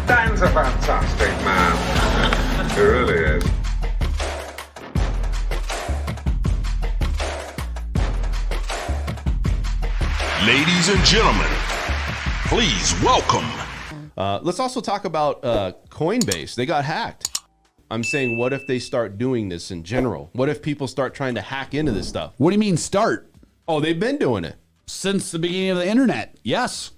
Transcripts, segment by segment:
Dan's a fantastic man. He really is. Ladies and gentlemen, please welcome. Let's also talk about Coinbase. They got hacked. I'm saying, what if they start doing this in general? What if people start trying to hack into this stuff? What do you mean start? Oh, they've been doing it. Since the beginning of the internet, yes.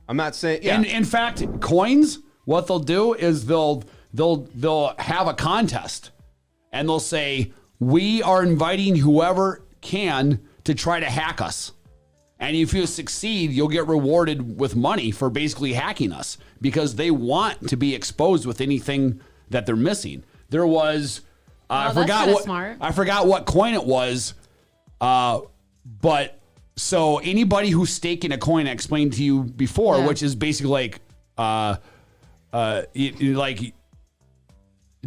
I'm not saying, yeah. In fact, coins, what they'll do is they'll have a contest and they'll say, we are inviting whoever can to try to hack us. And if you succeed, you'll get rewarded with money for basically hacking us because they want to be exposed with anything that they're missing. There was, I forgot what coin it was, but so anybody who's staking a coin, I explained to you before, which is basically like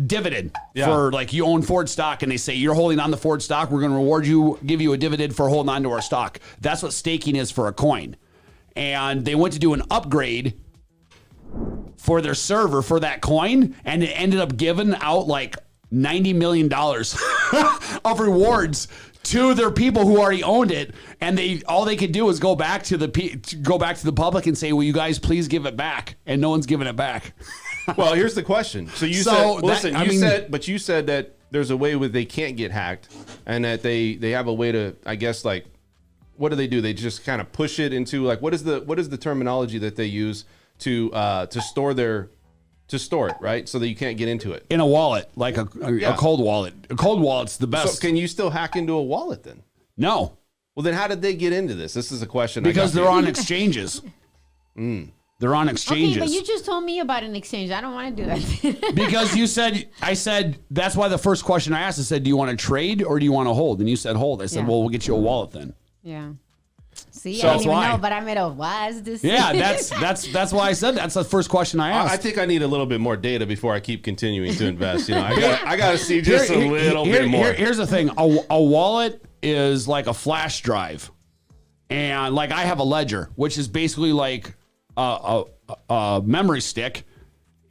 dividend for like you own Ford stock and they say you're holding on the Ford stock. We're going to reward you, give you a dividend for holding on to our stock. That's what staking is for a coin. And they went to do an upgrade for their server for that coin. And it ended up giving out like $90 million of rewards to their people who already owned it. And all they could do is go back to the public and say, will you guys please give it back? And no one's giving it back. Well, here's the question. So you said that there's a way where they can't get hacked and that they have a way to, I guess, like, what do? They just kind of push it into like, what is the terminology that they use to store it, right? So that you can't get into it. In a wallet, like a cold wallet. A cold wallet's the best. So can you still hack into a wallet then? No. Well, then how did they get into this? This is a question. Because they're on exchanges. They're on exchanges. Okay, but you just told me about an exchange. I don't want to do that. Because I said, that's why the first question I asked, I said, do you want to trade or do you want to hold? And you said hold. I said, well, we'll get you a wallet then. Yeah. See, So I didn't even why. know, but I made a wise decision. Yeah, that's why I said that's the first question I asked. I think I need a little bit more data before I keep continuing to invest. You know, I got to see just a little bit more. Here's the thing: a wallet is like a flash drive, and like I have a ledger, which is basically like a memory stick,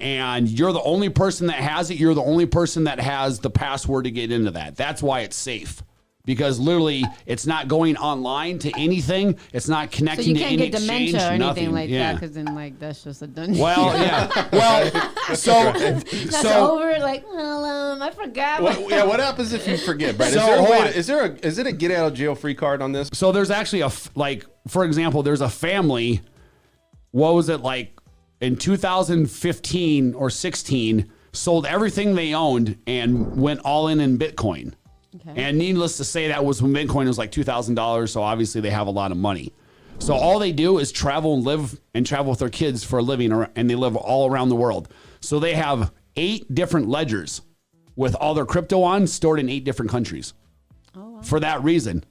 and you're the only person that has it. You're the only person that has the password to get into that. That's why it's safe. Because literally, it's not going online to anything. It's not connecting to any exchange. So you can't get dementia or anything like that, because then like that's just a done deal. Well, yeah. Well, that's over. Like, well, I forgot. What happens if you forget, Brad? Is it a get out of jail free card on this? So there's actually for example, there's a family. What was it like in 2015 or 16? Sold everything they owned and went all in Bitcoin. Okay. And needless to say, that was when Bitcoin was like $2,000. So obviously they have a lot of money. So all they do is travel and travel with their kids for a living, and they live all around the world. So they have 8 different ledgers with all their crypto on stored in 8 different countries. Oh, wow. For that reason.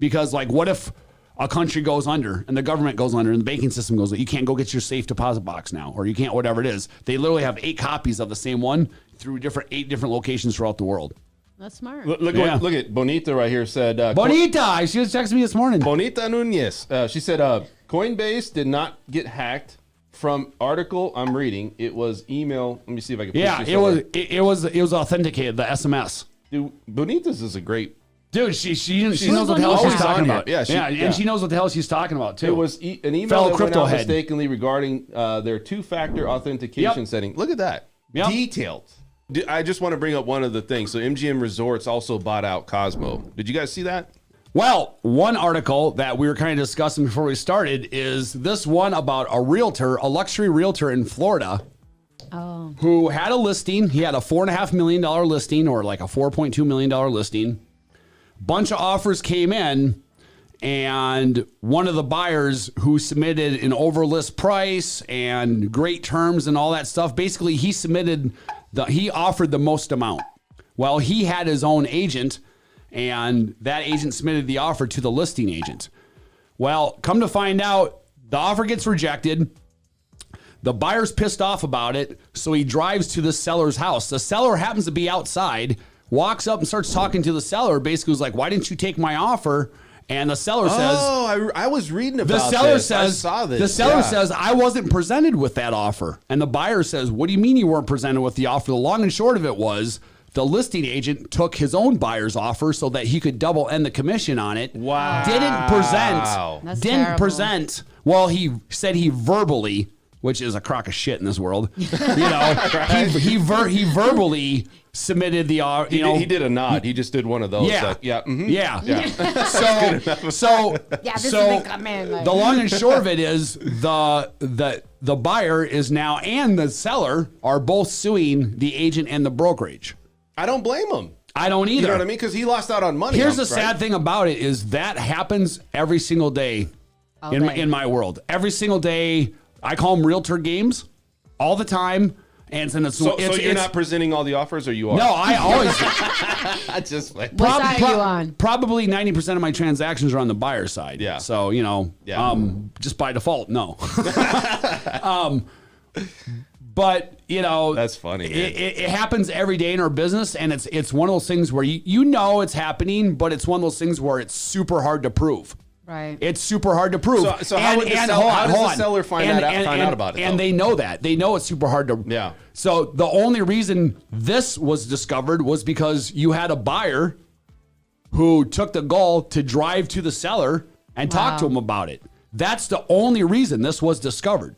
Because like, what if a country goes under and the government goes under and the banking system goes under? You can't go get your safe deposit box now, or you can't, whatever it is. They literally have 8 copies of the same one through 8 different locations throughout the world. That's smart. Look at Bonita right here said. Bonita, she was texting me this morning. Bonita Nunez. She said Coinbase did not get hacked from article I'm reading. It was email. Let me see if I can. Yeah, it was authenticated. The SMS. Dude, Bonita's is a great. Dude, she knows what the hell she's talking about. Yeah, and she knows what the hell she's talking about too. It was an email that went out mistakenly regarding their 2-factor authentication setting. Look at that. Yep. Detailed. I just want to bring up one of the things. So MGM Resorts also bought out Cosmo. Did you guys see that? Well, one article that we were kind of discussing before we started is this one about a luxury realtor in Florida who had a listing. He had a $4.5 million listing, or like a $4.2 million listing. Bunch of offers came in, and one of the buyers who submitted an overlist price and great terms and all that stuff, basically he offered the most amount. Well, he had his own agent, and that agent submitted the offer to the listing agent. Well, come to find out, the offer gets rejected. The buyer's pissed off about it, so he drives to the seller's house. The seller happens to be outside, walks up and starts talking to the seller. Basically was like, why didn't you take my offer? And the seller says, "Oh, I was reading about the seller this. says, I saw this. The seller says, I wasn't presented with that offer. And the buyer says, what do you mean you weren't presented with the offer? The long and short of it was the listing agent took his own buyer's offer so that he could double end the commission on it. Wow. That's Didn't terrible. present. Well, he said he verbally, which is a crock of shit in this world. You know, he verbally submitted the, He did a nod. He just did one of those. Yeah. Like, yeah. Mhm. Yeah. Yeah, this is so the command. Like. the long and short of it is the buyer is now and the seller are both suing the agent and the brokerage. I don't blame him. I don't either. You know what I mean? Because he lost out on money. Here's the sad thing about it is that happens every single day in my world. Every single day, I call them realtor games all the time. And So you're not presenting all the offers, or you are? No, I always. I just like. What side are you on? Probably 90% of my transactions are on the buyer side. Yeah. So, just by default, no. But, That's funny, man. It happens every day in our business, and it's one of those things where you know it's happening, but it's one of those things where it's super hard to prove. Right. It's super hard to prove. So how does the seller find out about it? And they know that. They know it's super hard to. Yeah. So the only reason this was discovered was because you had a buyer who took the gall to drive to the seller and talk to him about it. That's the only reason this was discovered.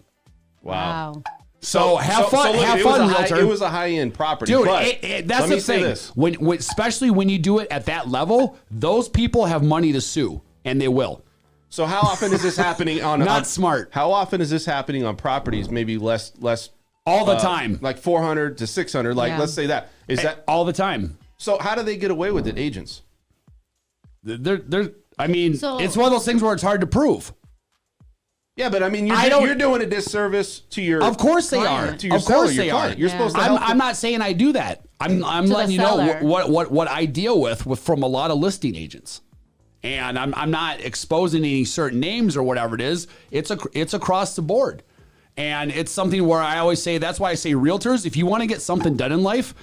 Wow. So have fun, realtor. It was a high-end property, dude. But That's let me the say thing. this. When especially when you do it at that level, those people have money to sue, and they will. So how often is this happening on? Not smart. How often is this happening on properties? Maybe less. All the time. Like 400 to 600. Like let's say that is that all the time. So how do they get away with it, agents? I mean, it's one of those things where it's hard to prove. Yeah, but I mean, you're doing a disservice to your. Of course they client, are. To your of seller, course your they client. are. You're supposed to help. I'm not saying I do that. I'm letting you know what I deal with from a lot of listing agents, and I'm not exposing any certain names or whatever it is. It's across the board, and it's something where I always say that's why I say realtors. If you want to get something done in life,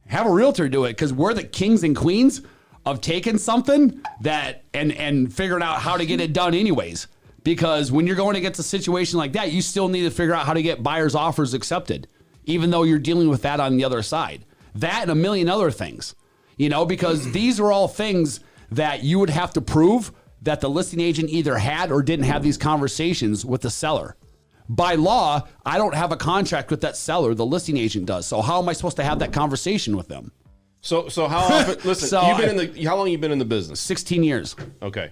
have a realtor do it because we're the kings and queens of taking something that and figuring out how to get it done anyways. Because when you're going against a situation like that, you still need to figure out how to get buyers' offers accepted, even though you're dealing with that on the other side. That and a million other things, because these are all things that you would have to prove that the listing agent either had or didn't have these conversations with the seller. By law, I don't have a contract with that seller. The listing agent does. So how am I supposed to have that conversation with them? So how often? Listen, how long you been in the business? 16 years. Okay.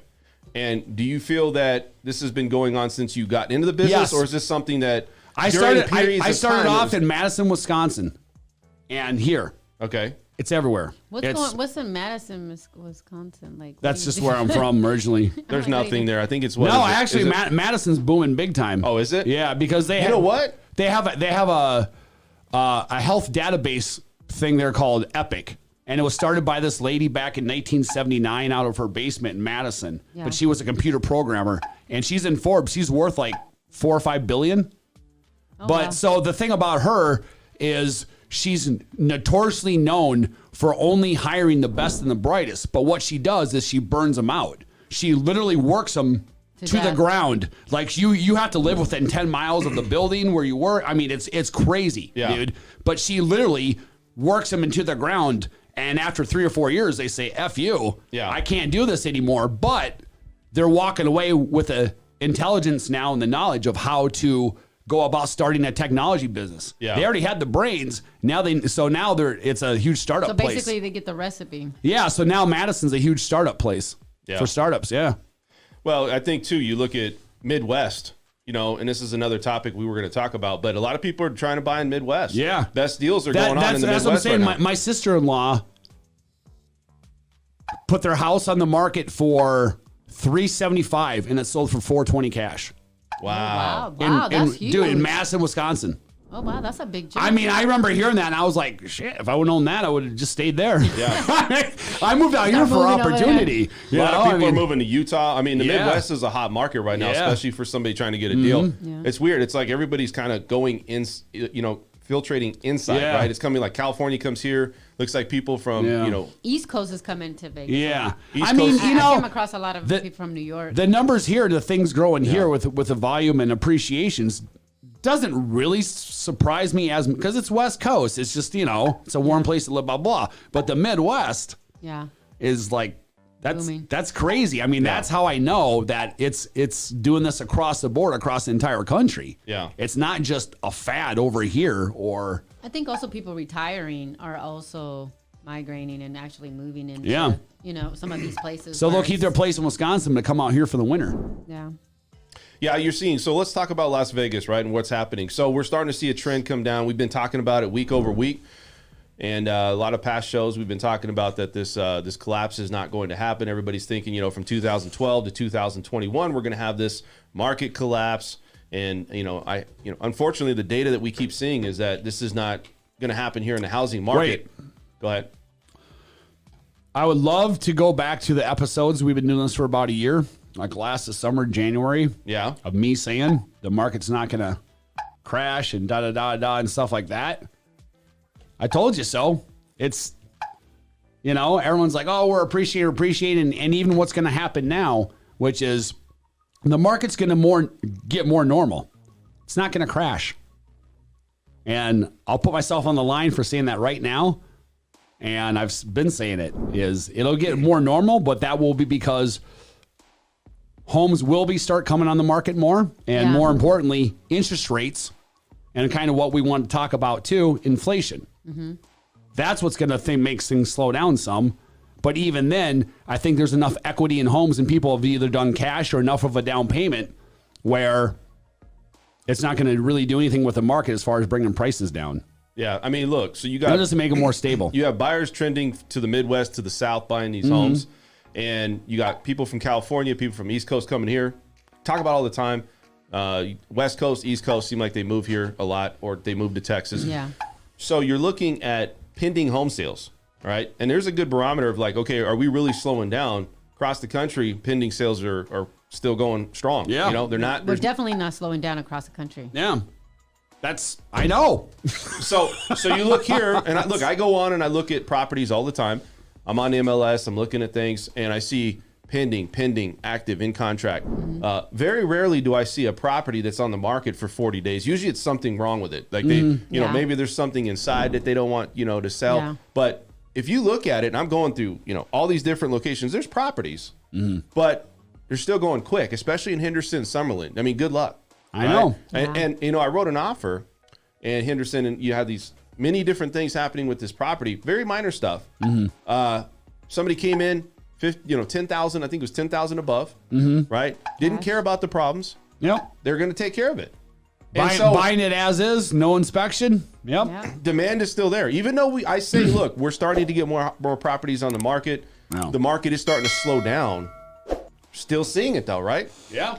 And do you feel that this has been going on since you got into the business, Yes. or is this something that I started off in Madison, Wisconsin, and here. Okay. It's everywhere. What's in Madison, Wisconsin? Like that's just where I'm from originally. There's nothing there. I think it's Madison's booming big time. Oh, is it? Yeah, because they know what? They have a health database thing there called Epic. And it was started by this lady back in 1979 out of her basement in Madison. Yeah. But she was a computer programmer. And she's in Forbes. She's worth like $4 or $5 billion. So the thing about her is she's notoriously known for only hiring the best and the brightest. But what she does is she burns them out. She literally works them to the ground. Like you have to live within 10 miles of the building where you work. I mean, it's crazy, dude. But she literally works them into the ground. And after 3 or 4 years, they say, F you. Yeah. I can't do this anymore. But they're walking away with the intelligence now and the knowledge of how to go about starting a technology business. Yeah. They already had the brains. It's a huge startup place. So basically they get the recipe. Yeah. So now Madison's a huge startup place for startups. Yeah. Well, I think too, you look at Midwest, and this is another topic we were going to talk about, but a lot of people are trying to buy in Midwest. Yeah. Best deals are going on in the Midwest. That's what I'm saying. Right now. My sister-in-law put their house on the market for $375 and it sold for $420 cash. Wow. That's huge. Dude, in Madison, Wisconsin. Oh, wow, that's a big jump. I mean, I remember hearing that and I was like, shit, if I would have known that, I would have just stayed there. Yeah. I moved out here for opportunity. A lot of people are moving to Utah. I mean, the Midwest is a hot market right now, especially for somebody trying to get a deal. Yeah. It's weird. It's like everybody's kind of going in, filtrating inside, right? It's coming like California comes here. Looks like people from, East Coast is coming to Vegas. Yeah. East I mean, Coast. you know, I came across a lot of people from New York. The numbers here, the things growing here with the volume and appreciations doesn't really surprise me as because it's West Coast. It's just, it's a warm place to live, blah, blah. But the Midwest is like, that's crazy. I mean, that's how I know that it's doing this across the board, across the entire country. Yeah. It's not just a fad over here or... I think also people retiring are also migrating and actually moving into, some of these places. So they'll keep their place in Wisconsin to come out here for the winter. Yeah. Yeah, you're seeing. So let's talk about Las Vegas, right, and what's happening. So we're starting to see a trend come down. We've been talking about it week over week. And a lot of past shows, we've been talking about that this collapse is not going to happen. Everybody's thinking, from 2012 to 2021, we're going to have this market collapse. And, unfortunately, the data that we keep seeing is that this is not going to happen here in the housing market. Go ahead. I would love to go back to the episodes. We've been doing this for about a year, like last summer, January. Yeah. Of me saying the market's not going to crash and da-da-da-da and stuff like that. I told you so. It's, everyone's like, oh, we're appreciating. And even what's going to happen now, which is the market's going to get more normal. It's not going to crash. And I'll put myself on the line for saying that right now. And I've been saying it'll get more normal, but that will be because homes will start coming on the market more. And more importantly, interest rates and kind of what we want to talk about too, inflation. Mm-hmm. That's what's going to make things slow down some. But even then, I think there's enough equity in homes and people have either done cash or enough of a down payment where it's not going to really do anything with the market as far as bringing prices down. Yeah, I mean, look, so you got... That doesn't make it more stable. You have buyers trending to the Midwest, to the South, buying these homes. And you got people from California, people from East Coast coming here. Talk about all the time. West Coast, East Coast seem like they move here a lot or they move to Texas. Yeah. So you're looking at pending home sales. Right. And there's a good barometer of like, okay, are we really slowing down across the country? Pending sales are still going strong. Yeah. They're not. We're definitely not slowing down across the country. Yeah. I know. So you look here and I go on and I look at properties all the time. I'm on the MLS. I'm looking at things and I see pending, active, in contract. Very rarely do I see a property that's on the market for 40 days. Usually it's something wrong with it. Like maybe there's something inside that they don't want, to sell. Yeah. But if you look at it, and I'm going through, all these different locations, there's properties, but they're still going quick, especially in Henderson, Summerlin. I mean, good luck. I know. And I wrote an offer in Henderson, and you have these many different things happening with this property, very minor stuff. Somebody came in, 10,000, I think it was 10,000 above, right? Didn't care about the problems. Yep. They're going to take care of it. Buying it as is, no inspection. Yep. Yeah. Demand is still there. Even though I say, look, we're starting to get more properties on the market. No. The market is starting to slow down. Still seeing it though, right? Yeah.